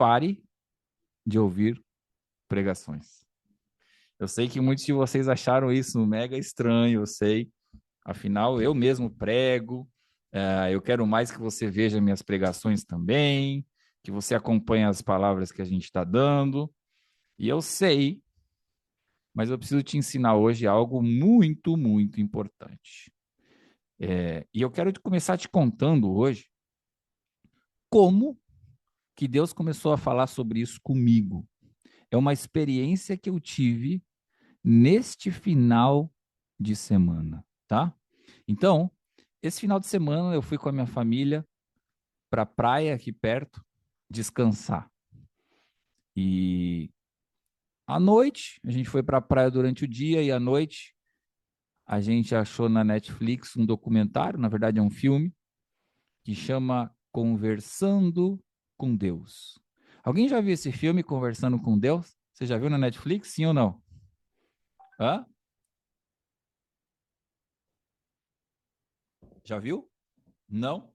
pare de ouvir pregações. Eu sei que muitos de vocês acharam isso mega estranho, eu sei. Afinal, eu mesmo prego. Eu quero mais que você veja minhas pregações também, que você acompanhe as palavras que a gente está dando. E eu sei, mas eu preciso te ensinar hoje algo muito, muito importante. E eu quero começar te contando hoje como que Deus começou a falar sobre isso comigo. É uma experiência que eu tive neste final de semana, tá? Então, esse final de semana eu fui com a minha família para a praia aqui perto descansar. E à noite, a gente foi para a praia durante o dia e à noite a gente achou na Netflix um documentário, na verdade é um filme, que chama Conversando com Deus. Alguém já viu esse filme, Conversando com Deus? Você já viu na Netflix, sim ou não? Hã? Já viu? Não?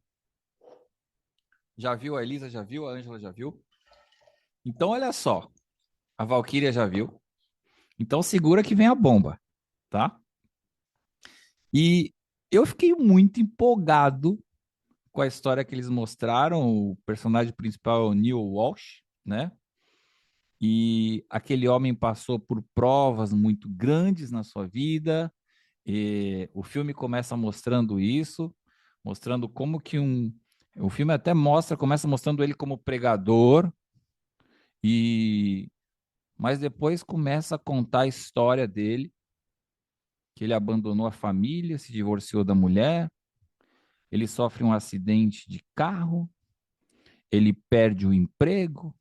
Já viu? A Elisa já viu? A Ângela já viu? Então, olha só. A Valquíria já viu. Então, segura que vem a bomba, tá? E eu fiquei muito empolgado com a história que eles mostraram. O personagem principal é o Neil Walsh, né? E aquele homem passou por provas muito grandes na sua vida. E o filme começa mostrando isso, mostrando como que um. O filme até mostra, começa mostrando ele como pregador, e mas depois começa a contar a história dele, que ele abandonou a família, se divorciou da mulher, ele sofre um acidente de carro, ele perde o emprego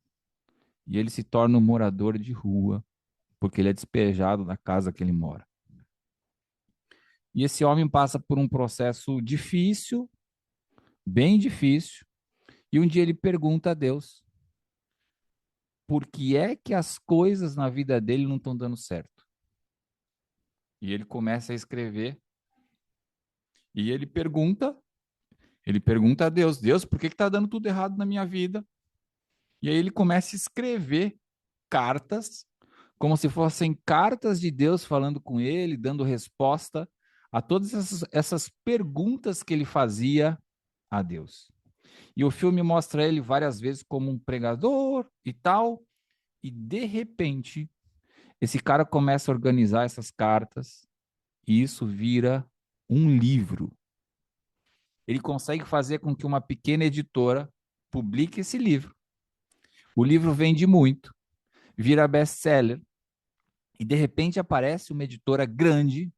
e ele se torna um morador de rua, porque ele é despejado da casa que ele mora. E esse homem passa por um processo difícil, bem difícil, e um dia ele pergunta a Deus por que é que as coisas na vida dele não estão dando certo. E ele começa a escrever, e ele pergunta a Deus, Deus, por que está dando tudo errado na minha vida? E aí ele começa a escrever cartas, como se fossem cartas de Deus falando com ele, dando resposta a todas essas perguntas que ele fazia a Deus. E o filme mostra ele várias vezes como um pregador e tal, e de repente, esse cara começa a organizar essas cartas, e isso vira um livro. Ele consegue fazer com que uma pequena editora publique esse livro. O livro vende muito, vira best-seller, e de repente aparece uma editora grande,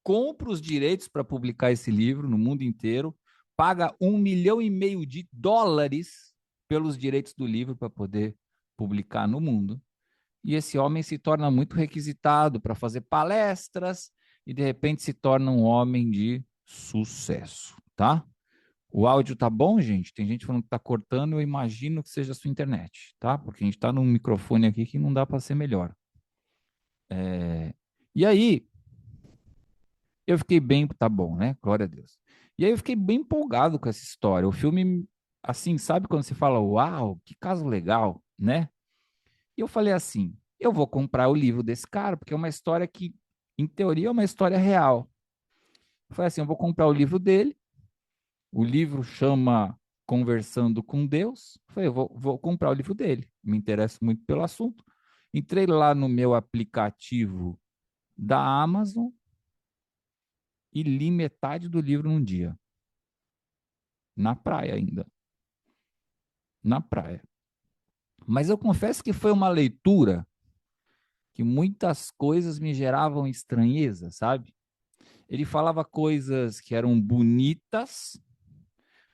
compra os direitos para publicar esse livro no mundo inteiro, paga 1,5 milhão de dólares pelos direitos do livro para poder publicar no mundo. E esse homem se torna muito requisitado para fazer palestras e de repente se torna um homem de sucesso, tá? O áudio tá bom, gente? Tem gente falando que tá cortando, eu imagino que seja a sua internet, tá? Porque a gente tá num microfone aqui que não dá para ser melhor. E aí, eu fiquei bem, tá bom, né? Glória a Deus. E aí eu fiquei bem empolgado com essa história. O filme, assim, sabe quando você fala, uau, que caso legal, né? E eu falei assim, eu vou comprar o livro desse cara, porque é uma história que, em teoria, é uma história real. Eu falei assim, eu vou comprar o livro dele. O livro chama Conversando com Deus. Eu falei, eu vou comprar o livro dele. Me interesso muito pelo assunto. Entrei lá no meu aplicativo da Amazon e li metade do livro num dia. Na praia ainda. Na praia. Mas eu confesso que foi uma leitura que muitas coisas me geravam estranheza, sabe? Ele falava coisas que eram bonitas,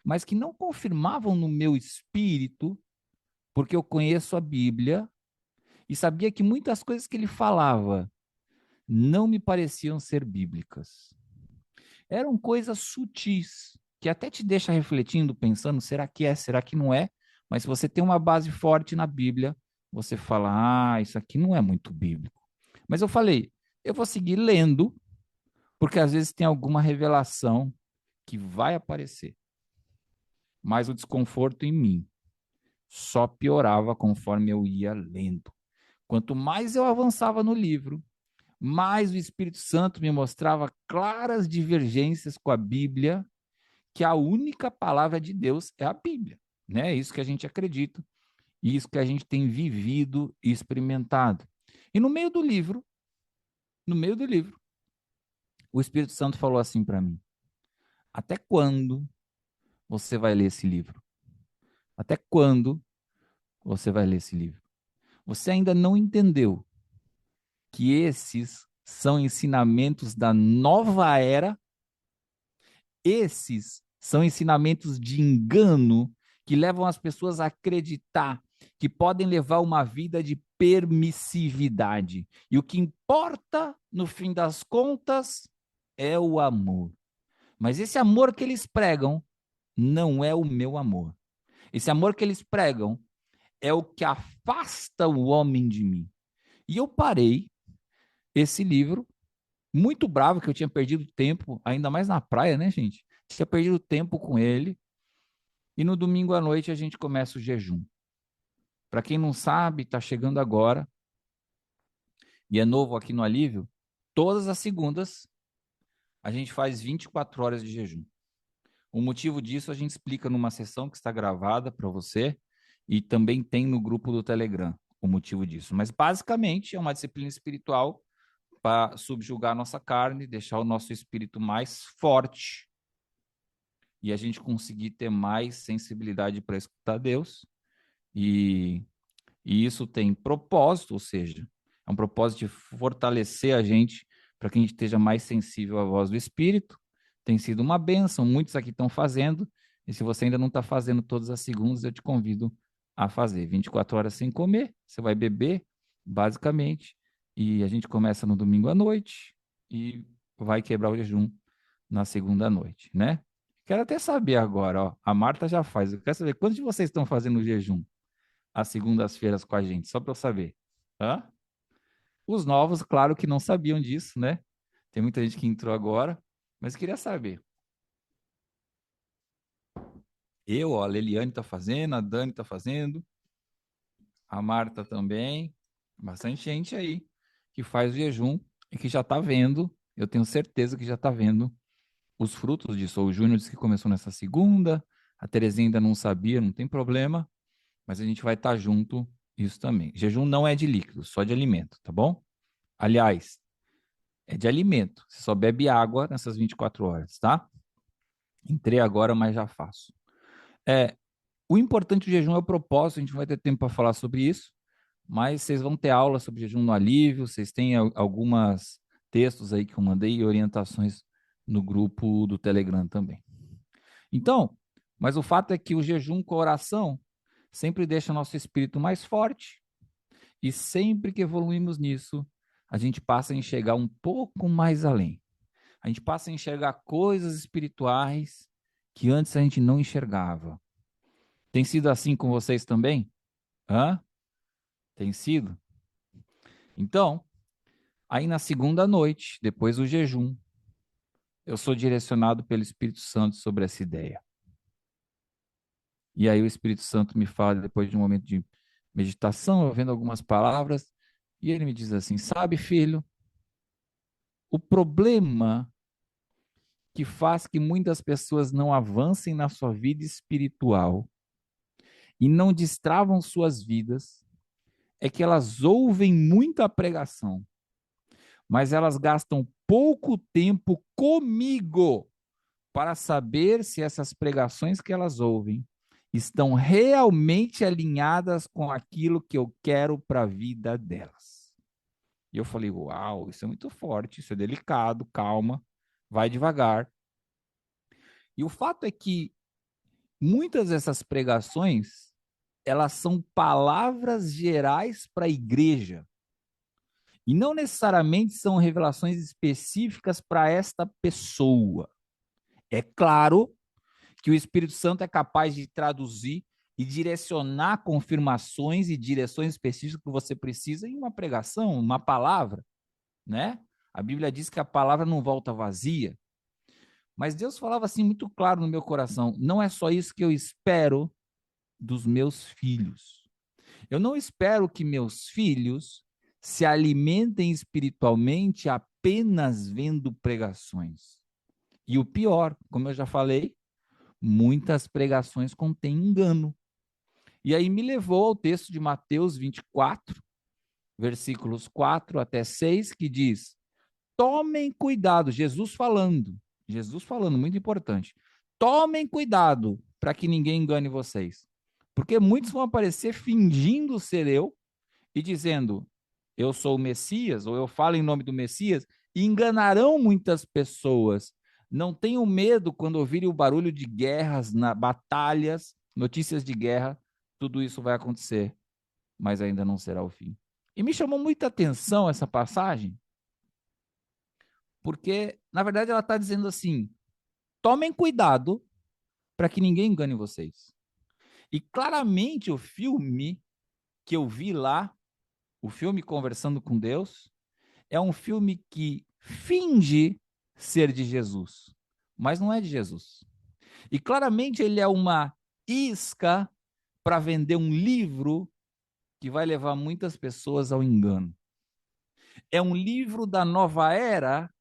mas que não confirmavam no meu espírito, porque eu conheço a Bíblia e sabia que muitas coisas que ele falava não me pareciam ser bíblicas. Eram coisas sutis, que até te deixa refletindo, pensando, será que é, será que não é? Mas se você tem uma base forte na Bíblia, você fala, isso aqui não é muito bíblico. Mas eu falei, eu vou seguir lendo, porque às vezes tem alguma revelação que vai aparecer, mas o desconforto em mim. só piorava conforme eu ia lendo. Quanto mais eu avançava no livro, mais o Espírito Santo me mostrava claras divergências com a Bíblia, que a única palavra de Deus é a Bíblia, né? É isso que a gente acredita, isso que a gente tem vivido e experimentado. E no meio do livro, o Espírito Santo falou assim para mim: até quando você vai ler esse livro? Até quando você vai ler esse livro? Você ainda não entendeu que esses são ensinamentos da nova era? Esses são ensinamentos de engano que levam as pessoas a acreditar que podem levar uma vida de permissividade. E o que importa, no fim das contas, é o amor. Mas esse amor que eles pregam não é o meu amor. Esse amor que eles pregam é o que afasta o homem de mim. E eu parei esse livro, muito bravo, que eu tinha perdido tempo, ainda mais na praia, né, gente? Tinha perdido tempo com ele. E no domingo à noite a gente começa o jejum. Para quem não sabe, está chegando agora, e é novo aqui no Alívio, todas as segundas a gente faz 24 horas de jejum. O motivo disso a gente explica numa sessão que está gravada para você e também tem no grupo do Telegram o motivo disso. Mas basicamente é uma disciplina espiritual para subjugar a nossa carne, deixar o nosso espírito mais forte e a gente conseguir ter mais sensibilidade para escutar Deus. E, e isso tem propósito, ou seja, é um propósito de fortalecer a gente para que a gente esteja mais sensível à voz do Espírito. Tem sido uma bênção, muitos aqui estão fazendo, e se você ainda não está fazendo todas as segundas, eu te convido a fazer. 24 horas sem comer, você vai beber, basicamente, e a gente começa no domingo à noite e vai quebrar o jejum na segunda noite, né? Quero até saber agora, ó, a Marta já faz, eu quero saber quantos de vocês estão fazendo o jejum às segundas-feiras com a gente, só para eu saber. Hã? Os novos, claro que não sabiam disso, né? Tem muita gente que entrou agora, mas queria saber. Eu, ó, a Leliane está fazendo, a Dani está fazendo, a Marta também, bastante gente aí que faz o jejum e que já está vendo, eu tenho certeza que já está vendo os frutos disso. O Júnior disse que começou nessa segunda, a Terezinha ainda não sabia, não tem problema, mas a gente vai estar junto isso também. Jejum não é de líquido, só de alimento, tá bom? Aliás, é de alimento. Você só bebe água nessas 24 horas, tá? Entrei agora, mas já faço. É, o importante do jejum é o propósito, a gente não vai ter tempo para falar sobre isso, mas vocês vão ter aula sobre jejum no Alívio, vocês têm algumas textos aí que eu mandei e orientações no grupo do Telegram também. Então, mas o fato é que o jejum com a oração sempre deixa nosso espírito mais forte e sempre que evoluímos nisso, a gente passa a enxergar um pouco mais além. A gente passa a enxergar coisas espirituais que antes a gente não enxergava. Tem sido assim com vocês também? Hã? Tem sido? Então, aí na segunda noite, depois do jejum, eu sou direcionado pelo Espírito Santo sobre essa ideia. E aí o Espírito Santo me fala, depois de um momento de meditação, eu vendo algumas palavras, e ele me diz assim: sabe, filho, o problema que faz que muitas pessoas não avancem na sua vida espiritual e não destravam suas vidas é que elas ouvem muita pregação, mas elas gastam pouco tempo comigo para saber se essas pregações que elas ouvem estão realmente alinhadas com aquilo que eu quero para a vida delas. E eu falei: uau, isso é muito forte, isso é delicado, calma, vai devagar. E o fato é que muitas dessas pregações, elas são palavras gerais para a igreja. E não necessariamente são revelações específicas para esta pessoa. É claro que o Espírito Santo é capaz de traduzir e direcionar confirmações e direções específicas que você precisa em uma pregação, uma palavra, né? A Bíblia diz que a palavra não volta vazia. Mas Deus falava assim muito claro no meu coração: não é só isso que eu espero dos meus filhos. Eu não espero que meus filhos se alimentem espiritualmente apenas vendo pregações. E o pior, como eu já falei, muitas pregações contêm engano. E aí me levou ao texto de Mateus 24, versículos 4 até 6, que diz: tomem cuidado, Jesus falando, muito importante. Tomem cuidado para que ninguém engane vocês. Porque muitos vão aparecer fingindo ser eu e dizendo, eu sou o Messias, ou eu falo em nome do Messias, e enganarão muitas pessoas. Não tenham medo quando ouvirem o barulho de guerras, batalhas, notícias de guerra, tudo isso vai acontecer, mas ainda não será o fim. E me chamou muita atenção essa passagem, porque, na verdade, ela está dizendo assim: tomem cuidado para que ninguém engane vocês. E claramente o filme que eu vi lá, o filme Conversando com Deus, é um filme que finge ser de Jesus, mas não é de Jesus. E claramente ele é uma isca para vender um livro que vai levar muitas pessoas ao engano. É um livro da nova era,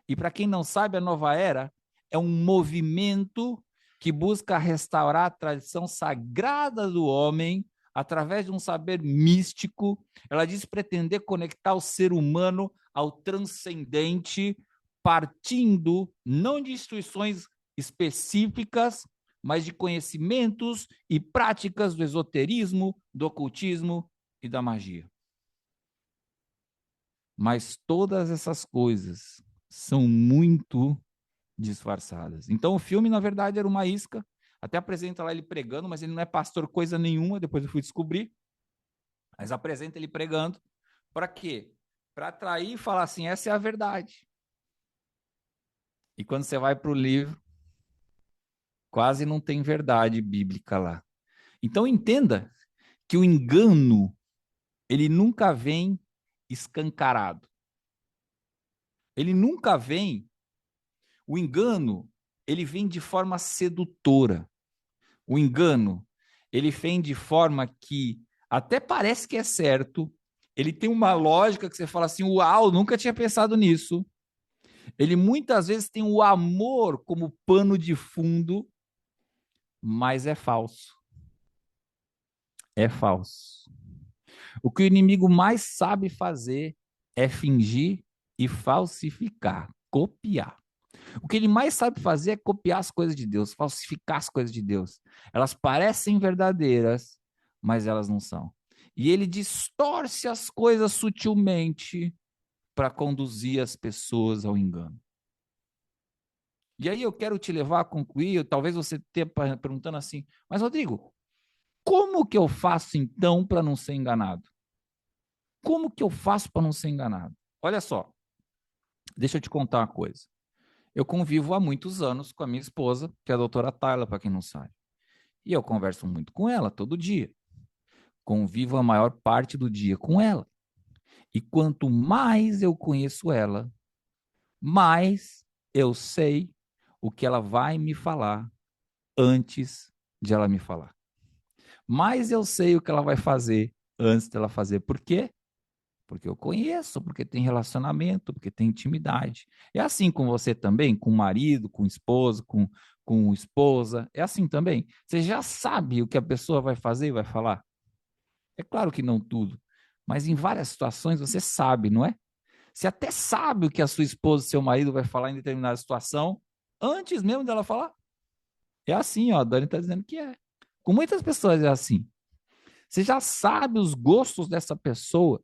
e para quem não sabe, a nova era é um movimento que busca restaurar a tradição sagrada do homem através de um saber místico. Ela diz pretender conectar o ser humano ao transcendente, partindo não de instituições específicas, mas de conhecimentos e práticas do esoterismo, do ocultismo e da magia. Mas todas essas coisas são muito disfarçadas. Então o filme, na verdade, era uma isca. Até apresenta lá ele pregando, mas ele não é pastor coisa nenhuma, depois eu fui descobrir. Mas apresenta ele pregando. Para quê? Para atrair e falar assim, essa é a verdade. E quando você vai para o livro, quase não tem verdade bíblica lá. Então entenda que o engano, ele nunca vem escancarado. Ele nunca vem, o engano, ele vem de forma sedutora. O engano, ele vem de forma que até parece que é certo, ele tem uma lógica que você fala assim, uau, nunca tinha pensado nisso. Ele muitas vezes tem o amor como pano de fundo, mas é falso. É falso. O que o inimigo mais sabe fazer é fingir e falsificar, copiar. O que ele mais sabe fazer é copiar as coisas de Deus, falsificar as coisas de Deus. Elas parecem verdadeiras, mas elas não são. E ele distorce as coisas sutilmente para conduzir as pessoas ao engano. E aí eu quero te levar a concluir, talvez você esteja perguntando assim, mas Rodrigo, como que eu faço então para não ser enganado? Como que eu faço para não ser enganado? Olha só, deixa eu te contar uma coisa. Eu convivo há muitos anos com a minha esposa, que é a doutora Tayla, para quem não sabe. E eu converso muito com ela todo dia. Convivo a maior parte do dia com ela. E quanto mais eu conheço ela, mais eu sei o que ela vai me falar antes de ela me falar. Mais eu sei o que ela vai fazer antes dela fazer. Por quê? Porque eu conheço, porque tem relacionamento, porque tem intimidade. É assim com você também, com o marido, com o esposo, com esposa. É assim também. Você já sabe o que a pessoa vai fazer e vai falar? É claro que não tudo, mas em várias situações você sabe, não é? Você até sabe o que a sua esposa, seu marido vai falar em determinada situação antes mesmo dela falar. É assim, ó, a Dani está dizendo que é. Com muitas pessoas é assim. Você já sabe os gostos dessa pessoa.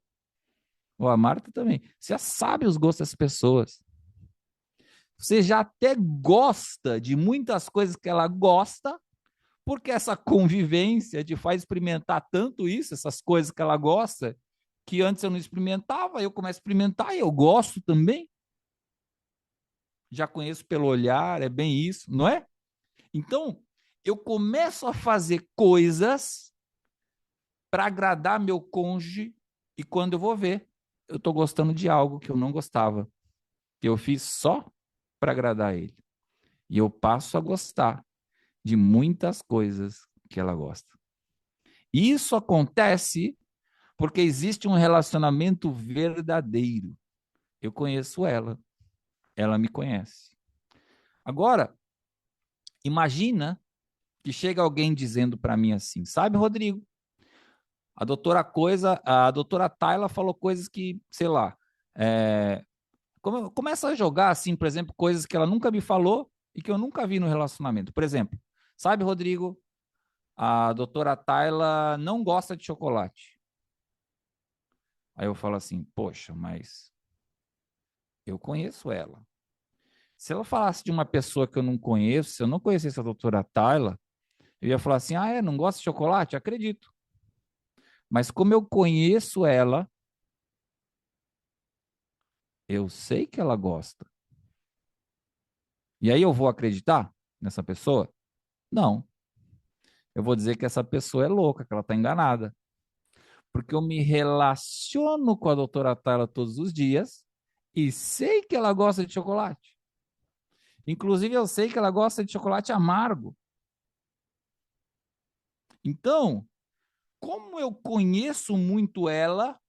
Ou a Marta também. Você já sabe os gostos das pessoas. Você já até gosta de muitas coisas que ela gosta, porque essa convivência te faz experimentar tanto isso, essas coisas que ela gosta, que antes eu não experimentava, eu começo a experimentar e eu gosto também. Já conheço pelo olhar, é bem isso, não é? Então, eu começo a fazer coisas para agradar meu cônjuge e quando eu vou ver, eu estou gostando de algo que eu não gostava, que eu fiz só para agradar ele. E eu passo a gostar de muitas coisas que ela gosta. Isso acontece porque existe um relacionamento verdadeiro. Eu conheço ela, ela me conhece. Agora, imagina que chega alguém dizendo para mim assim, sabe, Rodrigo, a doutora Tayla falou coisas que, sei lá, começa a jogar assim, por exemplo, coisas que ela nunca me falou e que eu nunca vi no relacionamento. Por exemplo, sabe, Rodrigo, a doutora Tayla não gosta de chocolate. Aí eu falo assim, poxa, mas eu conheço ela. Se ela falasse de uma pessoa que eu não conheço, se eu não conhecesse a doutora Tayla, eu ia falar assim, não gosta de chocolate? Acredito. Mas como eu conheço ela, eu sei que ela gosta. E aí eu vou acreditar nessa pessoa? Não. Eu vou dizer que essa pessoa é louca, que ela está enganada. Porque eu me relaciono com a doutora Tayla todos os dias e sei que ela gosta de chocolate. Inclusive, eu sei que ela gosta de chocolate amargo. Então, como eu conheço muito ela,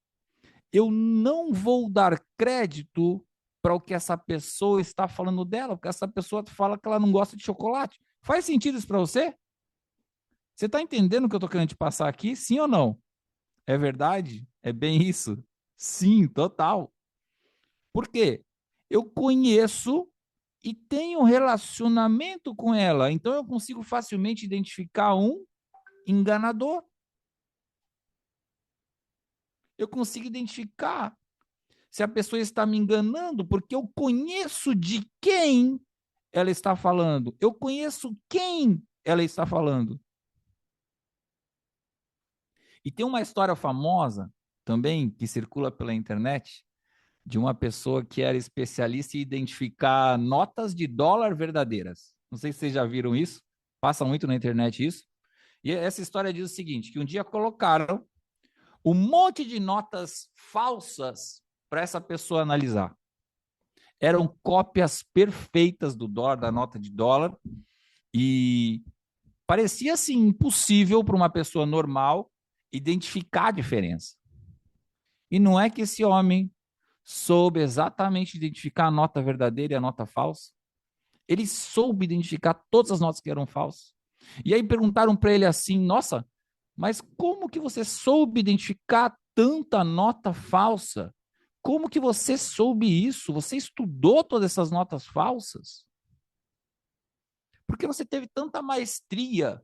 eu não vou dar crédito para o que essa pessoa está falando dela, porque essa pessoa fala que ela não gosta de chocolate. Faz sentido isso para você? Você está entendendo o que eu estou querendo te passar aqui? Sim ou não? É verdade? É bem isso? Sim, total. Por quê? Eu conheço e tenho um relacionamento com ela, então eu consigo facilmente identificar um enganador. Eu consigo identificar se a pessoa está me enganando, porque eu conheço de quem ela está falando. Eu conheço quem ela está falando. E tem uma história famosa também que circula pela internet de uma pessoa que era especialista em identificar notas de dólar verdadeiras. Não sei se vocês já viram isso. Passa muito na internet isso. E essa história diz o seguinte, que um dia colocaram um monte de notas falsas para essa pessoa analisar. Eram cópias perfeitas do dólar, da nota de dólar, e parecia assim impossível para uma pessoa normal identificar a diferença. E não é que esse homem soube exatamente identificar a nota verdadeira e a nota falsa. Ele soube identificar todas as notas que eram falsas. E aí perguntaram para ele assim: Nossa, mas como que você soube identificar tanta nota falsa? Como que você soube isso? Você estudou todas essas notas falsas? Porque você teve tanta maestria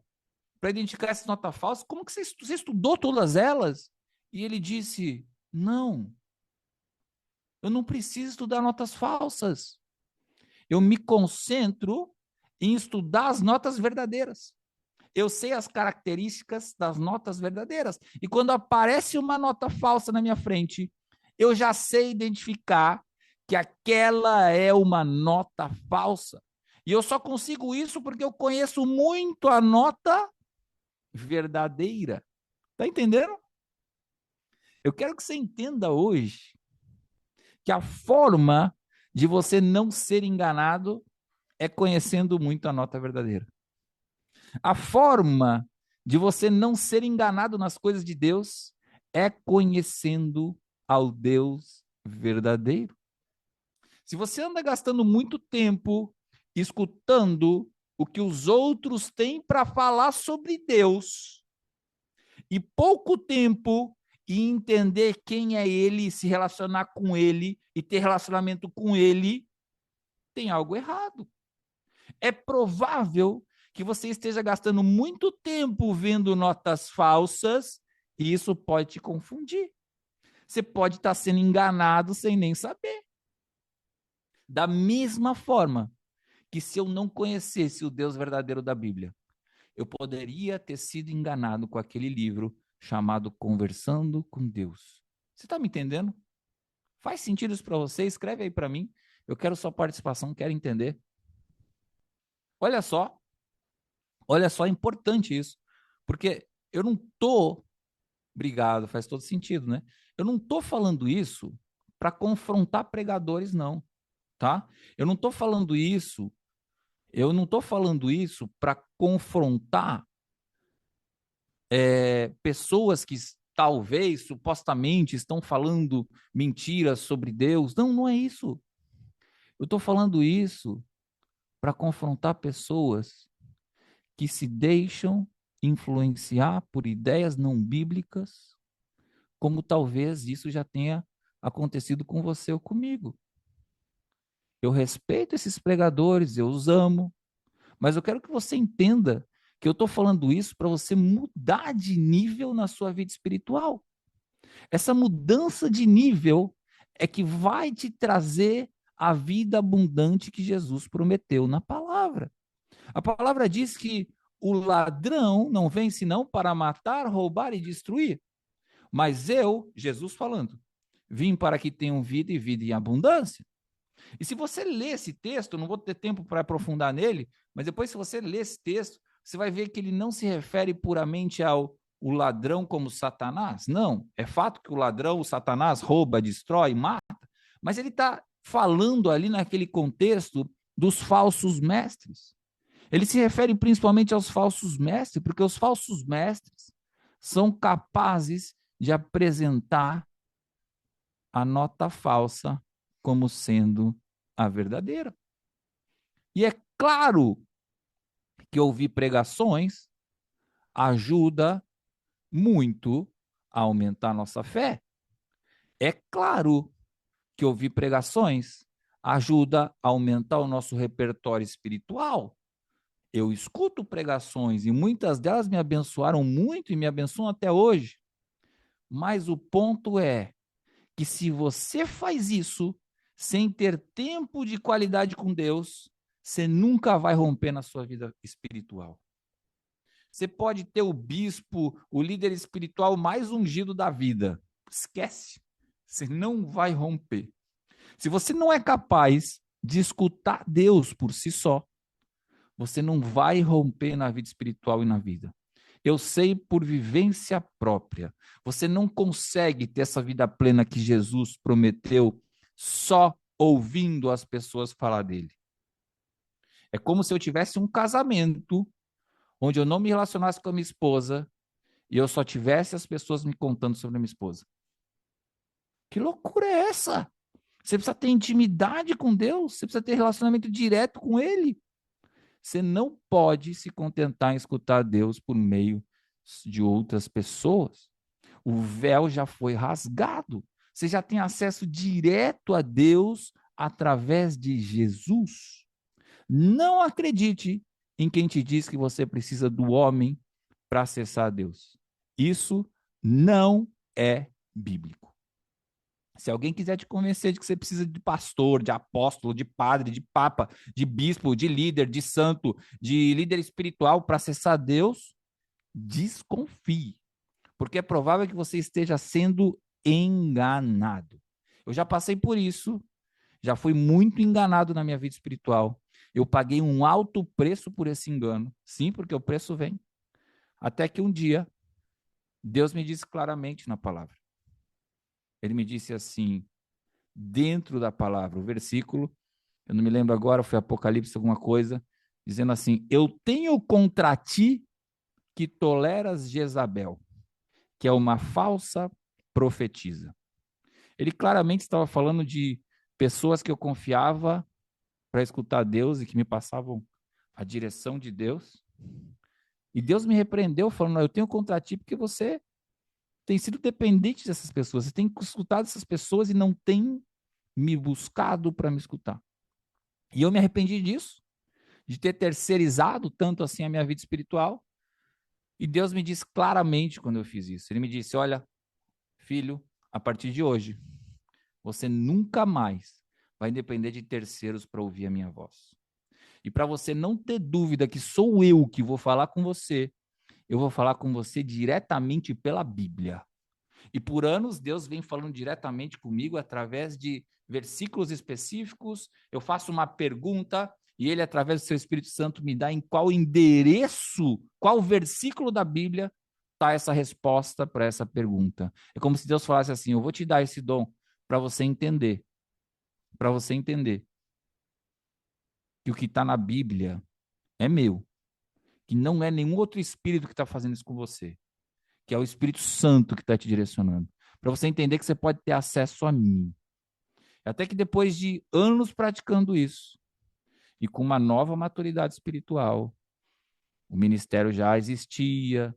para identificar essas notas falsas? Como que você estudou todas elas? E ele disse: Não, eu não preciso estudar notas falsas. Eu me concentro em estudar as notas verdadeiras. Eu sei as características das notas verdadeiras. E quando aparece uma nota falsa na minha frente, eu já sei identificar que aquela é uma nota falsa. E eu só consigo isso porque eu conheço muito a nota verdadeira. Tá entendendo? Eu quero que você entenda hoje que a forma de você não ser enganado é conhecendo muito a nota verdadeira. A forma de você não ser enganado nas coisas de Deus é conhecendo ao Deus verdadeiro. Se você anda gastando muito tempo escutando o que os outros têm para falar sobre Deus e pouco tempo em entender quem é Ele, se relacionar com Ele e ter relacionamento com Ele, tem algo errado. É provável que você esteja gastando muito tempo vendo notas falsas e isso pode te confundir. Você pode estar sendo enganado sem nem saber. Da mesma forma que se eu não conhecesse o Deus verdadeiro da Bíblia, eu poderia ter sido enganado com aquele livro chamado Conversando com Deus. Você está me entendendo? Faz sentido isso para você? Escreve aí para mim. Eu quero sua participação, quero entender. Olha só, olha só, é importante isso. Porque eu não tô, obrigado, faz todo sentido, né? Eu não tô falando isso para confrontar pregadores, não, tá? Eu não tô falando isso, eu não tô falando isso para confrontar pessoas que talvez, supostamente, estão falando mentiras sobre Deus. Não, não é isso. Eu estou falando isso para confrontar pessoas que se deixam influenciar por ideias não bíblicas, como talvez isso já tenha acontecido com você ou comigo. Eu respeito esses pregadores, eu os amo, mas eu quero que você entenda que eu estou falando isso para você mudar de nível na sua vida espiritual. Essa mudança de nível é que vai te trazer a vida abundante que Jesus prometeu na palavra. A palavra diz que o ladrão não vem senão para matar, roubar e destruir. Mas eu, Jesus falando, vim para que tenham vida e vida em abundância. E se você ler esse texto, não vou ter tempo para aprofundar nele, mas depois, se você ler esse texto, você vai ver que ele não se refere puramente ao o ladrão como Satanás. Não, é fato que o ladrão, o Satanás, rouba, destrói, mata, mas ele está falando ali naquele contexto dos falsos mestres. Ele se refere principalmente aos falsos mestres, porque os falsos mestres são capazes de apresentar a nota falsa como sendo a verdadeira. E é claro que ouvir pregações ajuda muito a aumentar a nossa fé. É claro que ouvir pregações ajuda a aumentar o nosso repertório espiritual. Eu escuto pregações e muitas delas me abençoaram muito e me abençoam até hoje. Mas o ponto é que se você faz isso sem ter tempo de qualidade com Deus, você nunca vai romper na sua vida espiritual. Você pode ter o bispo, o líder espiritual mais ungido da vida. Esquece. Você não vai romper. Se você não é capaz de escutar Deus por si só, você não vai romper na vida espiritual e na vida. Eu sei por vivência própria. Você não consegue ter essa vida plena que Jesus prometeu só ouvindo as pessoas falar dele. É como se eu tivesse um casamento onde eu não me relacionasse com a minha esposa e eu só tivesse as pessoas me contando sobre a minha esposa. Que loucura é essa? Você precisa ter intimidade com Deus, você precisa ter relacionamento direto com Ele. Você não pode se contentar em escutar Deus por meio de outras pessoas. O véu já foi rasgado. Você já tem acesso direto a Deus através de Jesus. Não acredite em quem te diz que você precisa do homem para acessar a Deus. Isso não é bíblico. Se alguém quiser te convencer de que você precisa de pastor, de apóstolo, de padre, de papa, de bispo, de líder, de santo, de líder espiritual para acessar Deus, desconfie, porque é provável que você esteja sendo enganado. Eu já passei por isso, já fui muito enganado na minha vida espiritual. Eu paguei um alto preço por esse engano. Sim, porque o preço vem. Até que um dia, Deus me disse claramente na palavra. Ele me disse assim, dentro da palavra, o versículo, eu não me lembro agora, foi Apocalipse alguma coisa, dizendo assim: eu tenho contra ti que toleras Jezabel, que é uma falsa profetisa. Ele claramente estava falando de pessoas que eu confiava para escutar Deus e que me passavam a direção de Deus. E Deus me repreendeu, falando: eu tenho contra ti porque você tem sido dependente dessas pessoas, você tem escutado essas pessoas e não tem me buscado para me escutar. E eu me arrependi disso, de ter terceirizado tanto assim a minha vida espiritual. E Deus me disse claramente quando eu fiz isso. Ele me disse: olha, filho, a partir de hoje, você nunca mais vai depender de terceiros para ouvir a minha voz. E para você não ter dúvida que sou eu que vou falar com você, eu vou falar com você diretamente pela Bíblia. E por anos, Deus vem falando diretamente comigo através de versículos específicos. Eu faço uma pergunta e ele, através do seu Espírito Santo, me dá em qual endereço, qual versículo da Bíblia está essa resposta para essa pergunta. É como se Deus falasse assim: eu vou te dar esse dom para você entender que o que está na Bíblia é meu, que não é nenhum outro espírito que está fazendo isso com você. que é o Espírito Santo que está te direcionando, para você entender que você pode ter acesso a mim. Até que depois de anos praticando isso, e com uma nova maturidade espiritual, o ministério já existia,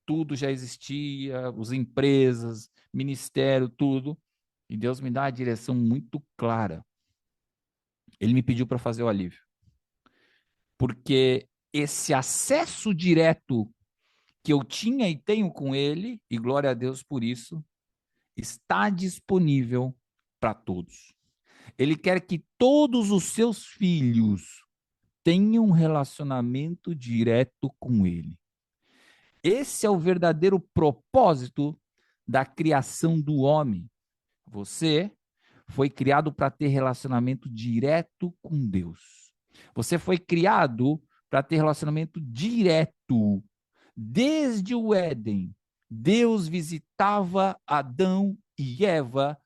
tudo já existia, as empresas, ministério, tudo, e Deus me dá uma direção muito clara. Ele me pediu para fazer o alívio, porque esse acesso direto que eu tinha e tenho com ele, e glória a Deus por isso, está disponível para todos. Ele quer que todos os seus filhos tenham um relacionamento direto com ele. Esse é o verdadeiro propósito da criação do homem. Você foi criado para ter relacionamento direto com Deus. Você foi criado para ter relacionamento direto. Desde o Éden, Deus visitava Adão e Eva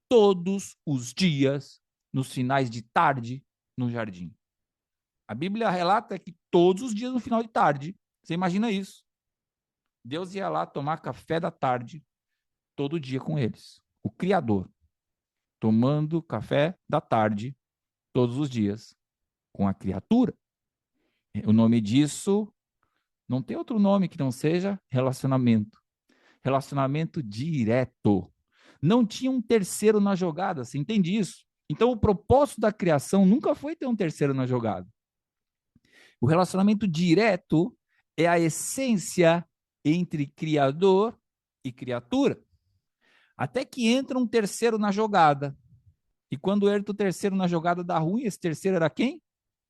todos os dias, nos finais de tarde, no jardim. A Bíblia relata que todos os dias no final de tarde, você imagina isso. Deus ia lá tomar café da tarde todo dia com eles. O Criador, tomando café da tarde todos os dias com a criatura. O nome disso não tem outro nome que não seja relacionamento. Relacionamento direto. Não tinha um terceiro na jogada, você entende isso? Então, o propósito da criação nunca foi ter um terceiro na jogada. O relacionamento direto é a essência entre criador e criatura. Até que entra um terceiro na jogada. E quando entra o terceiro na jogada dá ruim, esse terceiro era quem?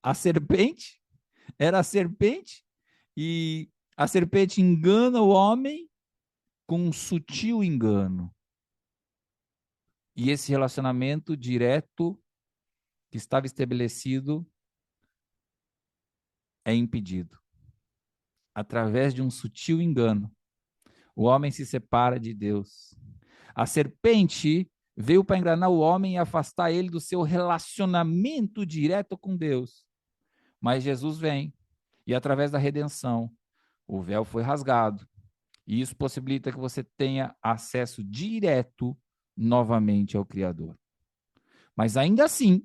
A serpente. Era a serpente. E a serpente engana o homem com um sutil engano. E esse relacionamento direto que estava estabelecido é impedido. Através de um sutil engano, o homem se separa de Deus. A serpente veio para enganar o homem e afastar ele do seu relacionamento direto com Deus. Mas Jesus vem e, através da redenção, o véu foi rasgado. E isso possibilita que você tenha acesso direto novamente ao Criador. Mas ainda assim,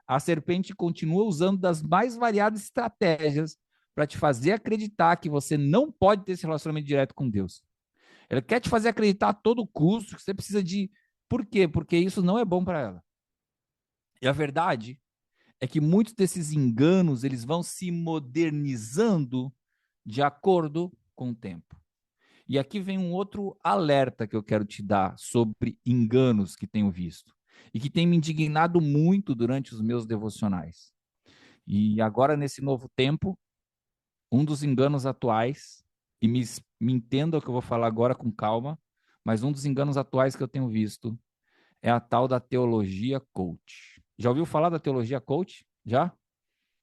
a serpente continua usando das mais variadas estratégias para te fazer acreditar que você não pode ter esse relacionamento direto com Deus. Ela quer te fazer acreditar a todo custo que você precisa de. Por quê? Porque isso não é bom para ela. E a verdade é que muitos desses enganos eles vão se modernizando de acordo com o tempo. E aqui vem um outro alerta que eu quero te dar sobre enganos que tenho visto e que tem me indignado muito durante os meus devocionais. E agora, nesse novo tempo, um dos enganos atuais, e me entenda o que eu vou falar agora com calma, mas um dos enganos atuais que eu tenho visto é a tal da teologia coach. Já ouviu falar da teologia coach? Já?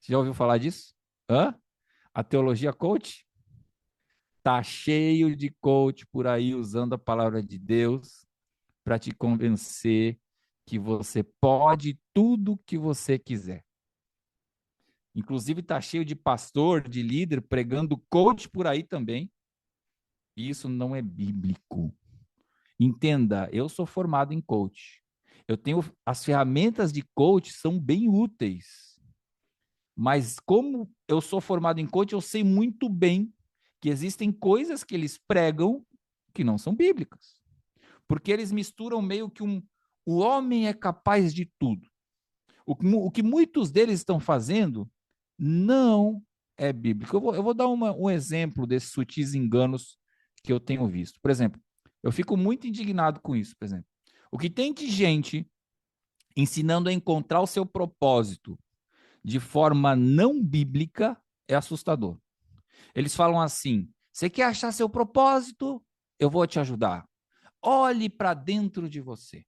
Você já ouviu falar disso? Hã? A teologia coach? Tá cheio de coach por aí usando a palavra de Deus para te convencer que você pode tudo que você quiser. Inclusive tá cheio de pastor, de líder pregando coach por aí também. E isso não é bíblico. Entenda, eu sou formado em coach. Eu tenho as ferramentas de coach são bem úteis. Mas como eu sou formado em coach, eu sei muito bem que existem coisas que eles pregam que não são bíblicas. Porque eles misturam meio que o homem é capaz de tudo. O que muitos deles estão fazendo não é bíblico. Eu vou dar um exemplo desses sutis enganos que eu tenho visto. Por exemplo, eu fico muito indignado com isso, por exemplo. O que tem de gente ensinando a encontrar o seu propósito de forma não bíblica é assustador. Eles falam assim: você quer achar seu propósito? Eu vou te ajudar. Olhe para dentro de você.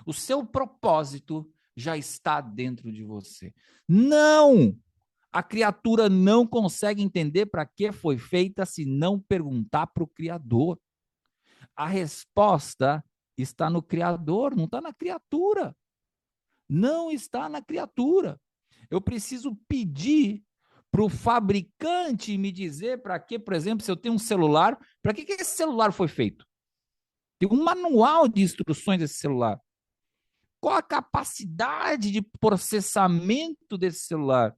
O seu propósito já está dentro de você. Não! A criatura não consegue entender para que foi feita se não perguntar para o Criador. A resposta está no Criador, não está na criatura. Não está na criatura. Eu preciso pedir para o fabricante me dizer para que, por exemplo, se eu tenho um celular, para que esse celular foi feito? Tem um manual de instruções desse celular. Qual a capacidade de processamento desse celular?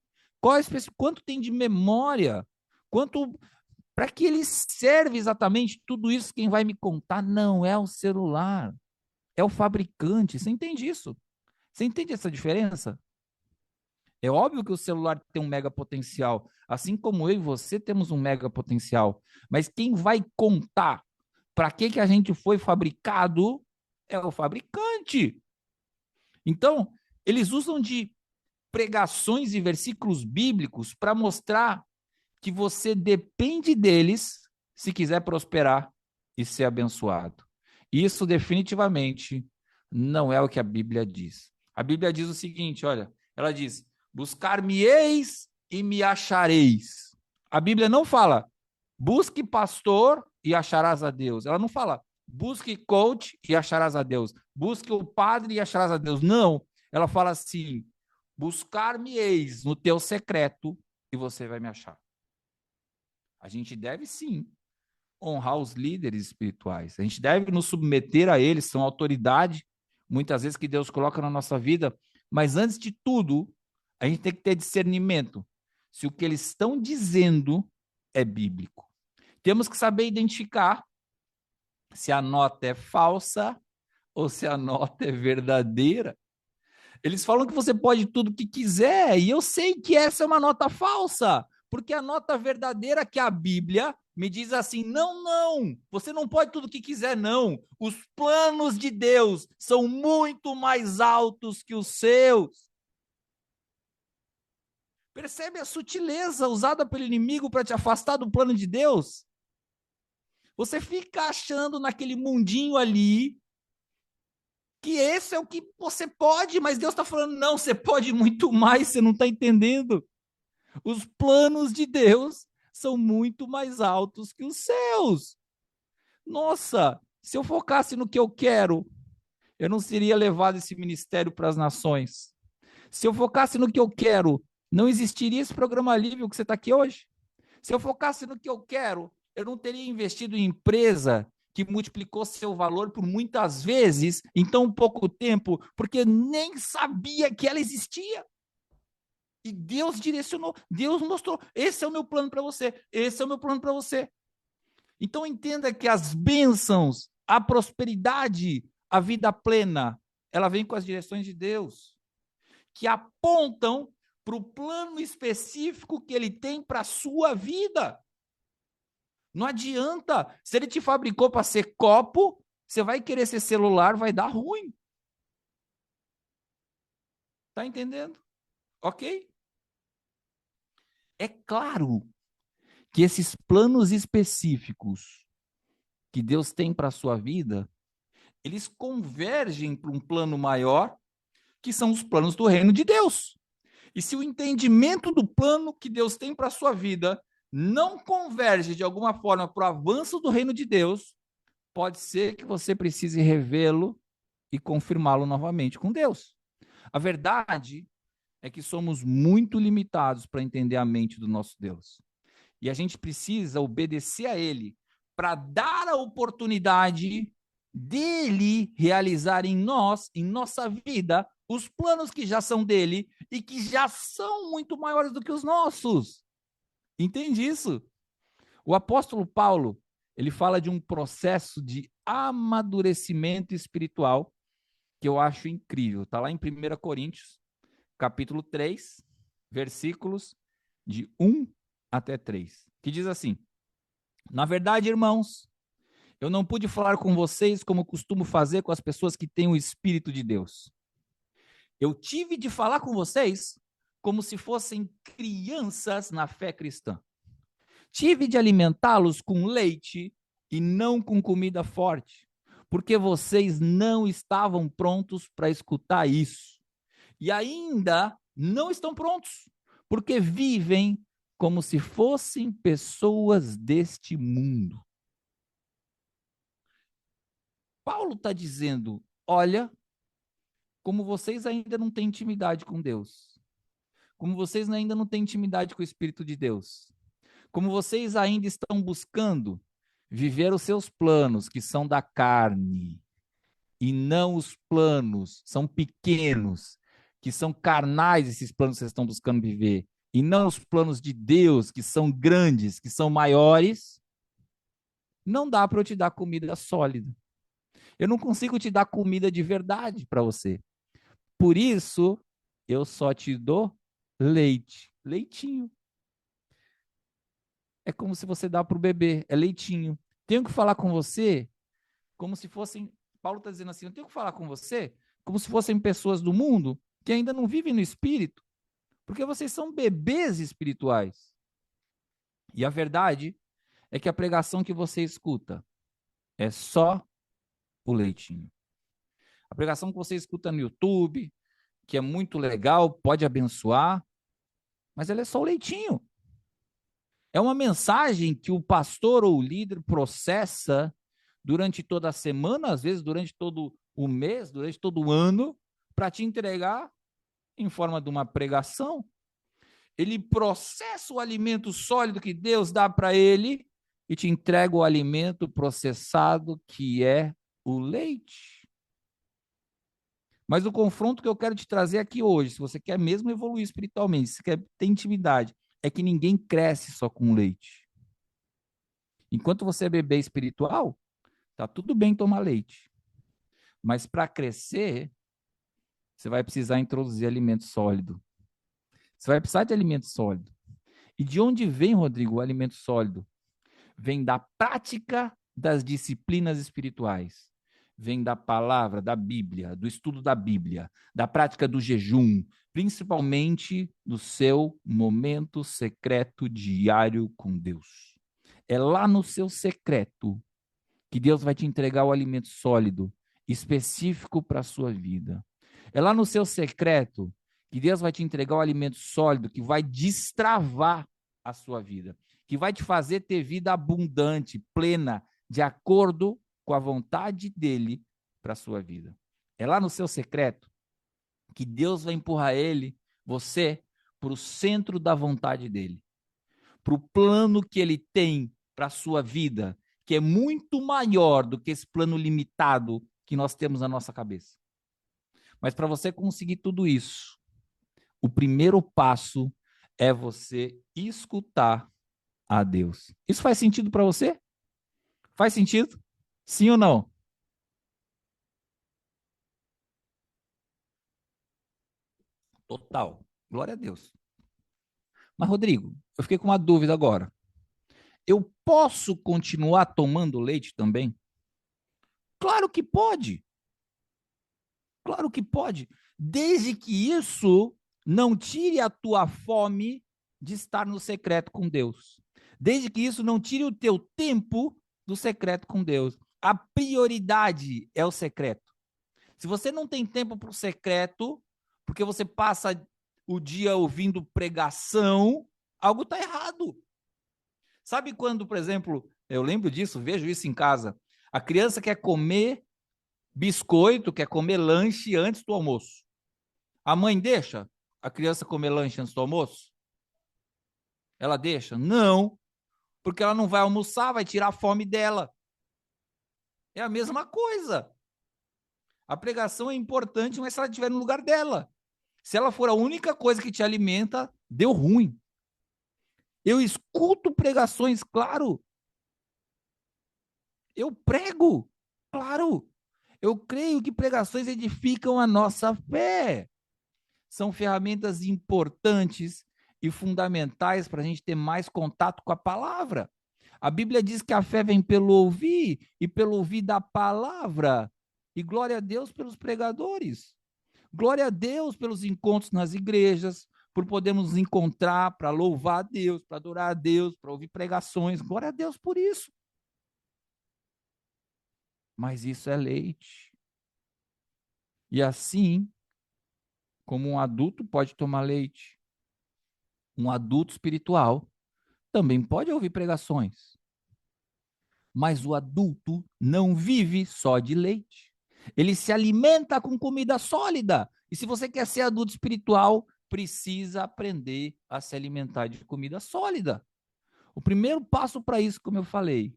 Quanto tem de memória? Quanto para que ele serve exatamente tudo isso? Quem vai me contar não é o celular, é o fabricante. Você entende isso? Você entende essa diferença? É óbvio que o celular tem um mega potencial, assim como eu e você temos um mega potencial. Mas quem vai contar para que a gente foi fabricado é o fabricante. Então, eles usam de pregações e versículos bíblicos para mostrar que você depende deles se quiser prosperar e ser abençoado. Isso definitivamente não é o que a Bíblia diz. A Bíblia diz o seguinte, olha, ela diz: buscar-me-eis e me achareis. A Bíblia não fala: busque pastor e acharás a Deus. Ela não fala: busque coach e acharás a Deus. Busque o padre e acharás a Deus. Não. Ela fala assim: buscar-me-eis no teu secreto e você vai me achar. A gente deve sim honrar os líderes espirituais. A gente deve nos submeter a eles, são autoridade, muitas vezes que Deus coloca na nossa vida. Mas antes de tudo, a gente tem que ter discernimento se o que eles estão dizendo é bíblico. Temos que saber identificar se a nota é falsa ou se a nota é verdadeira. Eles falam que você pode tudo que quiser, e eu sei que essa é uma nota falsa, porque a nota verdadeira que a Bíblia me diz assim: não, não, você não pode tudo que quiser, não. Os planos de Deus são muito mais altos que os seus. Percebe a sutileza usada pelo inimigo para te afastar do plano de Deus? Você fica achando naquele mundinho ali que esse é o que você pode, mas Deus está falando: não, você pode muito mais, você não está entendendo. Os planos de Deus são muito mais altos que os seus. Nossa, se eu focasse no que eu quero, eu não seria levado esse ministério para as nações. Se eu focasse no que eu quero, não existiria esse programa livre que você está aqui hoje. Se eu focasse no que eu quero, eu não teria investido em empresa que multiplicou seu valor por muitas vezes em tão pouco tempo, porque nem sabia que ela existia. E Deus direcionou, Deus mostrou: esse é o meu plano para você, esse é o meu plano para você. Então entenda que as bênçãos, a prosperidade, a vida plena, ela vem com as direções de Deus, que apontam para o plano específico que ele tem para a sua vida. Não adianta, se ele te fabricou para ser copo, você vai querer ser celular, vai dar ruim. Tá entendendo? Ok? É claro que esses planos específicos que Deus tem para a sua vida, eles convergem para um plano maior, que são os planos do reino de Deus. E se o entendimento do plano que Deus tem para a sua vida não converge de alguma forma para o avanço do reino de Deus, pode ser que você precise revê-lo e confirmá-lo novamente com Deus. A verdade é que somos muito limitados para entender a mente do nosso Deus. E a gente precisa obedecer a Ele para dar a oportunidade dele realizar em nós, em nossa vida, os planos que já são dele e que já são muito maiores do que os nossos. Entende isso? O apóstolo Paulo, ele fala de um processo de amadurecimento espiritual que eu acho incrível. Está lá em 1 Coríntios, capítulo 3, versículos de 1 até 3, que diz assim: na verdade, irmãos, eu não pude falar com vocês como costumo fazer com as pessoas que têm o Espírito de Deus. Eu tive de falar com vocês como se fossem crianças na fé cristã. Tive de alimentá-los com leite e não com comida forte, porque vocês não estavam prontos para escutar isso. E ainda não estão prontos, porque vivem como se fossem pessoas deste mundo. Paulo está dizendo: olha, como vocês ainda não têm intimidade com Deus, como vocês ainda não têm intimidade com o Espírito de Deus, como vocês ainda estão buscando viver os seus planos, que são da carne, e não os planos, são pequenos, que são carnais esses planos que vocês estão buscando viver, e não os planos de Deus, que são grandes, que são maiores, não dá para eu te dar comida sólida. Eu não consigo te dar comida de verdade para você. Por isso, eu só te dou leite, leitinho. É como se você dá para o bebê, é leitinho. Tenho que falar com você como se fossem, Paulo está dizendo assim, eu tenho que falar com você como se fossem pessoas do mundo que ainda não vivem no espírito, porque vocês são bebês espirituais. E a verdade é que a pregação que você escuta é só o leitinho. A pregação que você escuta no YouTube, que é muito legal, pode abençoar, mas ela é só o leitinho. É uma mensagem que o pastor ou o líder processa durante toda a semana, às vezes durante todo o mês, durante todo o ano, para te entregar em forma de uma pregação. Ele processa o alimento sólido que Deus dá para ele e te entrega o alimento processado que é o leite. Mas o confronto que eu quero te trazer aqui hoje, se você quer mesmo evoluir espiritualmente, se você quer ter intimidade, é que ninguém cresce só com leite. Enquanto você é bebê espiritual, tá tudo bem tomar leite. Mas para crescer, você vai precisar introduzir alimento sólido. Você vai precisar de alimento sólido. E de onde vem, Rodrigo, o alimento sólido? Vem da prática das disciplinas espirituais. Vem da palavra, da Bíblia, do estudo da Bíblia, da prática do jejum, principalmente do seu momento secreto diário com Deus. É lá no seu secreto que Deus vai te entregar o alimento sólido, específico para a sua vida. É lá no seu secreto que Deus vai te entregar o alimento sólido que vai destravar a sua vida, que vai te fazer ter vida abundante, plena, de acordo com a vontade dele para a sua vida. É lá no seu secreto que Deus vai empurrar você, para o centro da vontade dele, para o plano que ele tem para a sua vida, que é muito maior do que esse plano limitado que nós temos na nossa cabeça. Mas para você conseguir tudo isso, o primeiro passo é você escutar a Deus. Isso faz sentido para você? Faz sentido? Sim ou não? Total. Glória a Deus. Mas, Rodrigo, eu fiquei com uma dúvida agora. Eu posso continuar tomando leite também? Claro que pode. Claro que pode. Desde que isso não tire a tua fome de estar no secreto com Deus. Desde que isso não tire o teu tempo do secreto com Deus. A prioridade é o secreto. Se você não tem tempo para o secreto, porque você passa o dia ouvindo pregação, algo está errado. Sabe quando, por exemplo, eu lembro disso, vejo isso em casa. A criança quer comer biscoito, quer comer lanche antes do almoço. A mãe deixa a criança comer lanche antes do almoço? Ela deixa? Não, porque ela não vai almoçar, vai tirar a fome dela. É a mesma coisa. A pregação é importante, mas se ela estiver no lugar dela. Se ela for a única coisa que te alimenta, deu ruim. Eu escuto pregações, claro. Eu prego, claro. Eu creio que pregações edificam a nossa fé. São ferramentas importantes e fundamentais para a gente ter mais contato com a palavra. A Bíblia diz que a fé vem pelo ouvir e pelo ouvir da palavra. E glória a Deus pelos pregadores. Glória a Deus pelos encontros nas igrejas, por podermos nos encontrar para louvar a Deus, para adorar a Deus, para ouvir pregações. Glória a Deus por isso. Mas isso é leite. E assim, como um adulto pode tomar leite, um adulto espiritual também pode ouvir pregações. Mas o adulto não vive só de leite. Ele se alimenta com comida sólida. E se você quer ser adulto espiritual, precisa aprender a se alimentar de comida sólida. O primeiro passo para isso, como eu falei,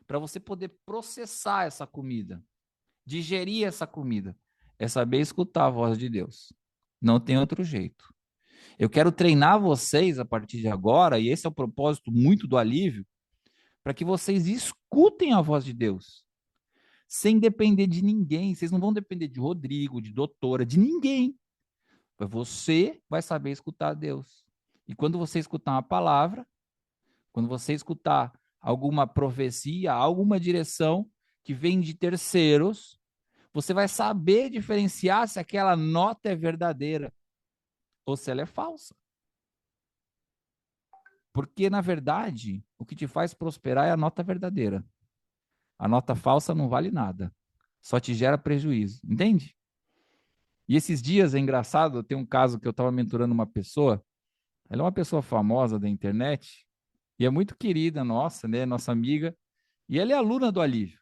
para você poder processar essa comida, digerir essa comida, é saber escutar a voz de Deus. Não tem outro jeito. Eu quero treinar vocês a partir de agora, e esse é o propósito muito do alívio, para que vocês escutem a voz de Deus, sem depender de ninguém. Vocês não vão depender de Rodrigo, de doutora, de ninguém. Você vai saber escutar Deus. E quando você escutar uma palavra, quando você escutar alguma profecia, alguma direção que vem de terceiros, você vai saber diferenciar se aquela nota é verdadeira ou se ela é falsa. Porque, na verdade, o que te faz prosperar é a nota verdadeira. A nota falsa não vale nada. Só te gera prejuízo. Entende? E esses dias é engraçado, tem um caso que eu estava mentorando uma pessoa, ela é uma pessoa famosa da internet, e é muito querida nossa, né? Nossa amiga, e ela é aluna do Alívio.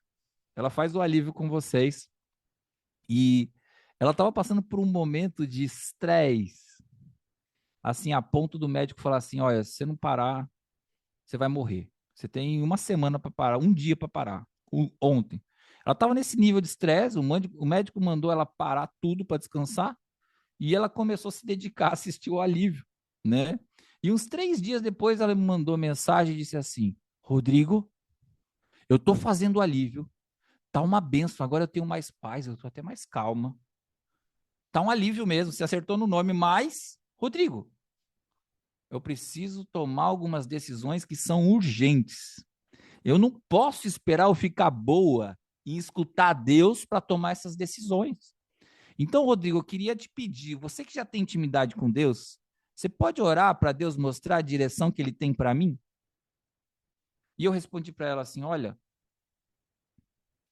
Ela faz o Alívio com vocês. E ela estava passando por um momento de estresse, assim, a ponto do médico falar assim: olha, se você não parar, você vai morrer. Você tem uma semana para parar, um dia para parar. Ontem. Ela estava nesse nível de estresse, o médico mandou ela parar tudo para descansar e ela começou a se dedicar a assistir o Alívio, né? E uns 3 dias depois ela me mandou mensagem e disse assim: Rodrigo, eu estou fazendo o Alívio, tá uma benção, agora eu tenho mais paz, eu estou até mais calma. Tá um alívio mesmo, você acertou no nome, mas, Rodrigo, eu preciso tomar algumas decisões que são urgentes. Eu não posso esperar eu ficar boa em escutar Deus para tomar essas decisões. Então, Rodrigo, eu queria te pedir, você que já tem intimidade com Deus, você pode orar para Deus mostrar a direção que ele tem para mim? E eu respondi para ela assim: olha,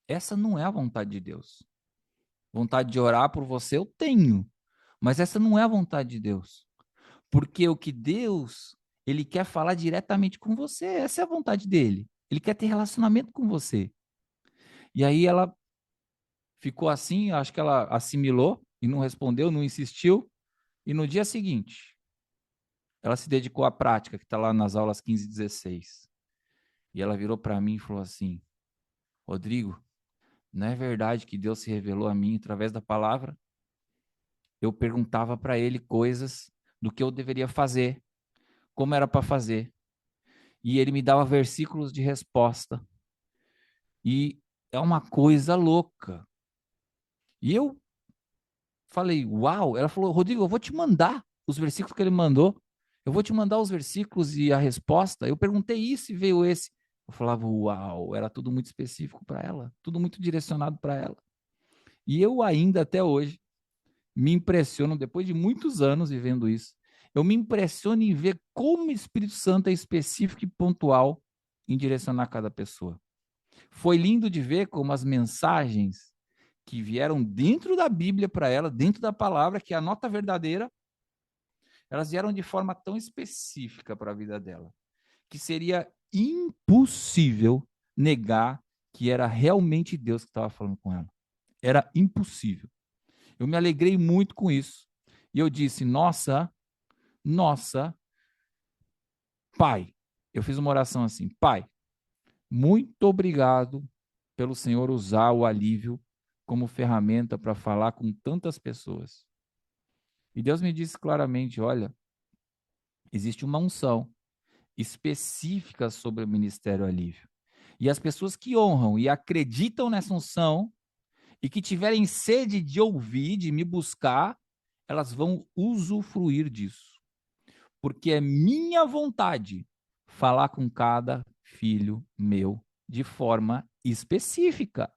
essa não é a vontade de Deus. Vontade de orar por você eu tenho, mas essa não é a vontade de Deus. Porque o que Deus, ele quer falar diretamente com você, essa é a vontade dele. Ele quer ter relacionamento com você. E aí ela ficou assim, acho que ela assimilou e não respondeu, não insistiu. E no dia seguinte, ela se dedicou à prática, que está lá nas aulas 15 e 16. E ela virou para mim e falou assim: Rodrigo, não é verdade que Deus se revelou a mim através da palavra? Eu perguntava para ele coisas do que eu deveria fazer, como era para fazer. E ele me dava versículos de resposta. E é uma coisa louca. E eu falei, uau. Ela falou, Rodrigo, eu vou te mandar os versículos que ele mandou. Eu vou te mandar os versículos e a resposta. Eu perguntei isso e veio esse. Eu falava, uau, era tudo muito específico para ela, tudo muito direcionado para ela. E eu ainda até hoje me impressiono, depois de muitos anos vivendo isso, eu me impressiono em ver como o Espírito Santo é específico e pontual em direcionar cada pessoa. Foi lindo de ver como as mensagens que vieram dentro da Bíblia para ela, dentro da palavra, que é a nota verdadeira, elas vieram de forma tão específica para a vida dela, que seria impossível negar que era realmente Deus que estava falando com ela. Era impossível. Eu me alegrei muito com isso. E eu disse: nossa, nossa, Pai. Eu fiz uma oração assim: Pai, muito obrigado pelo Senhor usar o alívio como ferramenta para falar com tantas pessoas. E Deus me disse claramente: olha, existe uma unção específica sobre o ministério alívio. E as pessoas que honram e acreditam nessa unção e que tiverem sede de ouvir, de me buscar, elas vão usufruir disso. Porque é minha vontade falar com cada filho meu de forma específica.